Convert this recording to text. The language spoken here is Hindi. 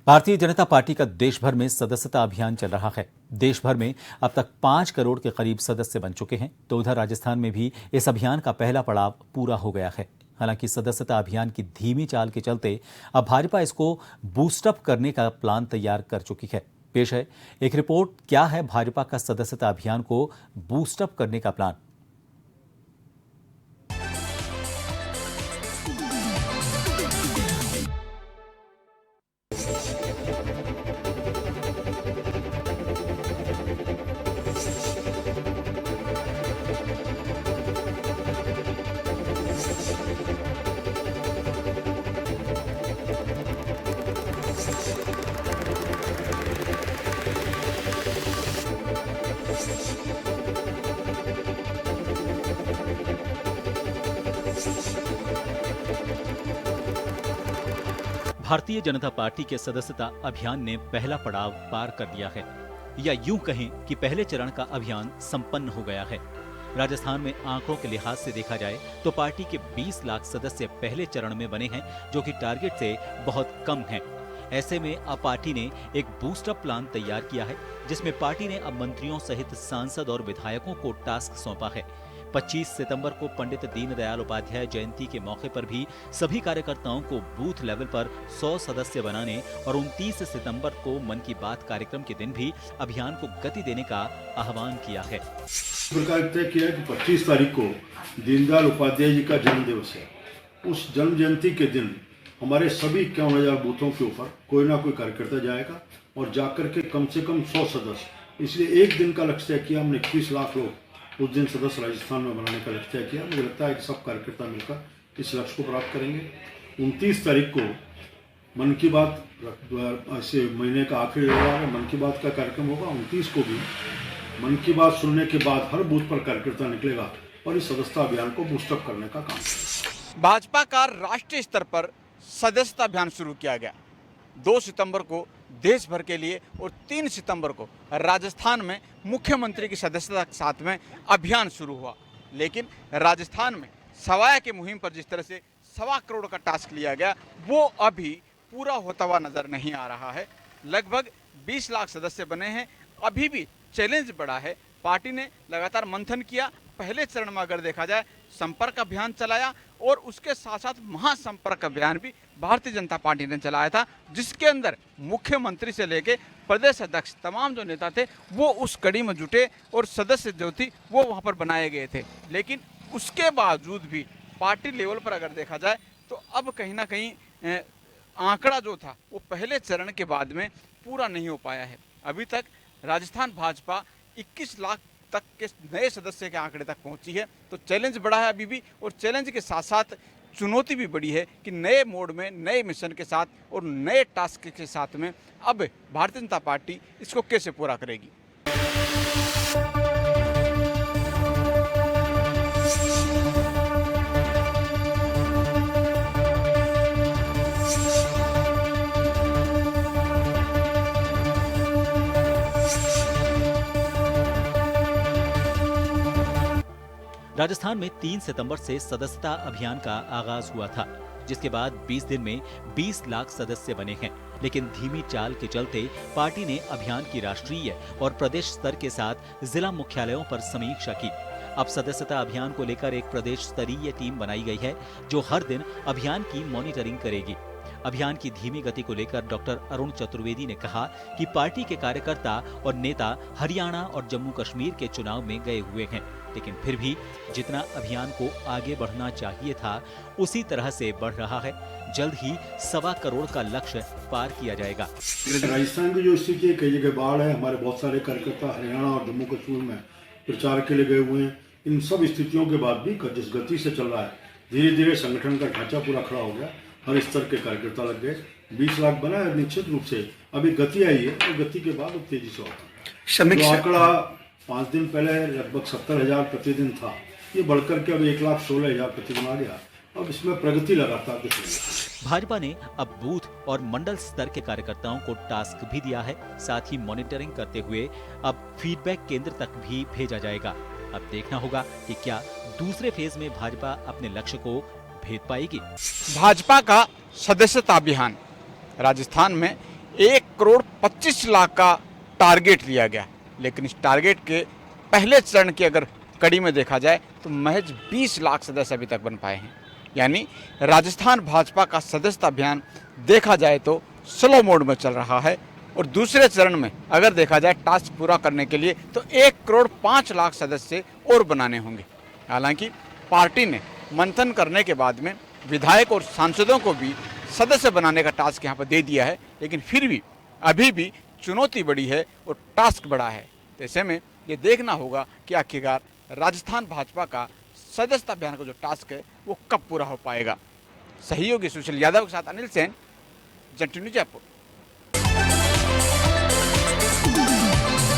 भारतीय जनता पार्टी का देश भर में सदस्यता अभियान चल रहा है। देश भर में अब तक 5 करोड़ के करीब सदस्य बन चुके हैं, तो उधर राजस्थान में भी इस अभियान का पहला पड़ाव पूरा हो गया है। हालांकि सदस्यता अभियान की धीमी चाल के चलते अब भाजपा इसको बूस्टअप करने का प्लान तैयार कर चुकी है। पेश है एक रिपोर्ट, क्या है भाजपा का सदस्यता अभियान को बूस्टअप करने का प्लान। भारतीय जनता पार्टी के सदस्यता अभियान ने पहला पड़ाव पार कर दिया है, या यूं कहें कि पहले चरण का अभियान संपन्न हो गया है। राजस्थान में आंकड़ों के लिहाज से देखा जाए तो पार्टी के 20 लाख सदस्य पहले चरण में बने हैं, जो कि टारगेट से बहुत कम हैं। ऐसे में अब पार्टी ने एक बूस्टअप प्लान तैयार किया है, जिसमें पार्टी ने अब मंत्रियों सहित सांसद और विधायकों को टास्क सौंपा है। 25 सितंबर को पंडित दीनदयाल उपाध्याय जयंती के मौके पर भी सभी कार्यकर्ताओं को बूथ लेवल पर 100 सदस्य बनाने और 29 सितंबर को मन की बात कार्यक्रम के दिन भी अभियान को गति देने का आह्वान किया है। प्रकार तय किया कि 25 तारीख को दीनदयाल उपाध्याय जी का जन्म दिवस है। उस जन्म जयंती के दिन हमारे सभी 51,000 बूथों के ऊपर कोई ना कोई कार्यकर्ता जाएगा और जाकर के कम से कम 100 सदस्य, इसलिए एक दिन का लक्ष्य किया हमने। 21 लाख लोग उस दिन सदस्य राजस्थान में बनाने का लक्ष्य किया। मुझे लगता है कि सब कार्यकर्ता मिलकर इस लक्ष्य को प्राप्त करेंगे। 29 तारीख को मन की बात, ऐसे महीने का आखिरी रविवार है, मन की बात का कार्यक्रम होगा। 29 को भी मन की बात सुनने के बाद हर बूथ पर कार्यकर्ता निकलेगा और इस सदस्यता अभियान को बूस्टअप करने का काम करेगा। भाजपा का राष्ट्रीय स्तर पर सदस्यता अभियान शुरू किया गया। 2 सितंबर को देश भर के लिए और 3 सितंबर को राजस्थान में मुख्यमंत्री की सदस्यता के साथ में अभियान शुरू हुआ। लेकिन राजस्थान में सवाया की मुहिम पर जिस तरह से 1.25 करोड़ का टास्क लिया गया, वो अभी पूरा होता हुआ नजर नहीं आ रहा है। लगभग 20 लाख सदस्य बने हैं, अभी भी चैलेंज बड़ा है। पार्टी ने लगातार मंथन किया। पहले चरण में अगर देखा जाए संपर्क अभियान चलाया और उसके साथ साथ महासंपर्क अभियान भी भारतीय जनता पार्टी ने चलाया था, जिसके अंदर मुख्यमंत्री से लेके प्रदेश अध्यक्ष तमाम जो नेता थे वो उस कड़ी में जुटे और सदस्य जो थी वो वहां पर बनाए गए थे। लेकिन उसके बावजूद भी पार्टी लेवल पर अगर देखा जाए तो अब कहीं ना कहीं आंकड़ा जो था वो पहले चरण के बाद में पूरा नहीं हो पाया है। अभी तक राजस्थान भाजपा 21 लाख तक के नए सदस्य के आंकड़े तक पहुंची है। तो चैलेंज बड़ा है अभी भी, और चैलेंज के साथ साथ चुनौती भी बड़ी है कि नए मोड में, नए मिशन के साथ और नए टास्क के साथ में अब भारतीय जनता पार्टी इसको कैसे पूरा करेगी। राजस्थान में 3 सितंबर से सदस्यता अभियान का आगाज हुआ था, जिसके बाद 20 दिन में 20 लाख सदस्य बने हैं। लेकिन धीमी चाल के चलते पार्टी ने अभियान की राष्ट्रीय और प्रदेश स्तर के साथ जिला मुख्यालयों पर समीक्षा की। अब सदस्यता अभियान को लेकर एक प्रदेश स्तरीय टीम बनाई गई है, जो हर दिन अभियान की मॉनिटरिंग करेगी। अभियान की धीमी गति को लेकर डॉक्टर अरुण चतुर्वेदी ने कहा कि पार्टी के कार्यकर्ता और नेता हरियाणा और जम्मू कश्मीर के चुनाव में गए हुए हैं, लेकिन फिर भी जितना अभियान को आगे बढ़ना चाहिए था उसी तरह से बढ़ रहा है। जल्द ही 1.25 करोड़ का लक्ष्य पार किया जाएगा। राजस्थान की जो स्थिति है, कई जगह बाढ़ है, हमारे बहुत सारे कार्यकर्ता हरियाणा और जम्मू कश्मीर में प्रचार के लिए गए हुए हैं। इन सब स्थितियों के बाद भी जिस गति से चल रहा है, धीरे धीरे संगठन का ढांचा पूरा खड़ा हो गया, हर स्तर के कार्यकर्ता लग गए, 20 लाख बना है। निश्चित रूप से अभी गति आई है और गति के बाद अब तेजी से होगा। जो आंकड़ा 5 दिन पहले लगभग 70,000 प्रतिदिन था, ये बढ़कर के अब 1,16,000 प्रतिदिन आ गया। अब इसमें प्रगति लगातार दिख रही है। भाजपा ने अब बूथ और मंडल स्तर के कार्यकर्ताओं को टास्क भी दिया है। साथ ही मॉनिटरिंग करते हुए अब फीडबैक केंद्र तक भी भेजा जाएगा। अब देखना होगा कि क्या दूसरे फेज में भाजपा अपने लक्ष्य को भेद पाएगी। भाजपा का सदस्यता अभियान राजस्थान में 1,25,00,000 का टारगेट लिया गया, लेकिन इस टारगेट के पहले चरण की अगर कड़ी में देखा जाए तो महज 20 लाख सदस्य अभी तक बन पाए हैं। यानी राजस्थान भाजपा का सदस्यता अभियान देखा जाए तो स्लो मोड में चल रहा है। और दूसरे चरण में अगर देखा जाए टास्क पूरा करने के लिए तो 1,05,00,000 सदस्य और बनाने होंगे। हालांकि पार्टी ने मंथन करने के बाद में विधायक और सांसदों को भी सदस्य बनाने का टास्क यहाँ पर दे दिया है, लेकिन फिर भी अभी भी चुनौती बड़ी है और टास्क बड़ा है। तो ऐसे में ये देखना होगा कि आखिरकार राजस्थान भाजपा का सदस्यता अभियान का जो टास्क है वो कब पूरा हो पाएगा। सहयोगी सुशील यादव के साथ अनिल सेन, जन टीवी न्यूज़ जयपुर।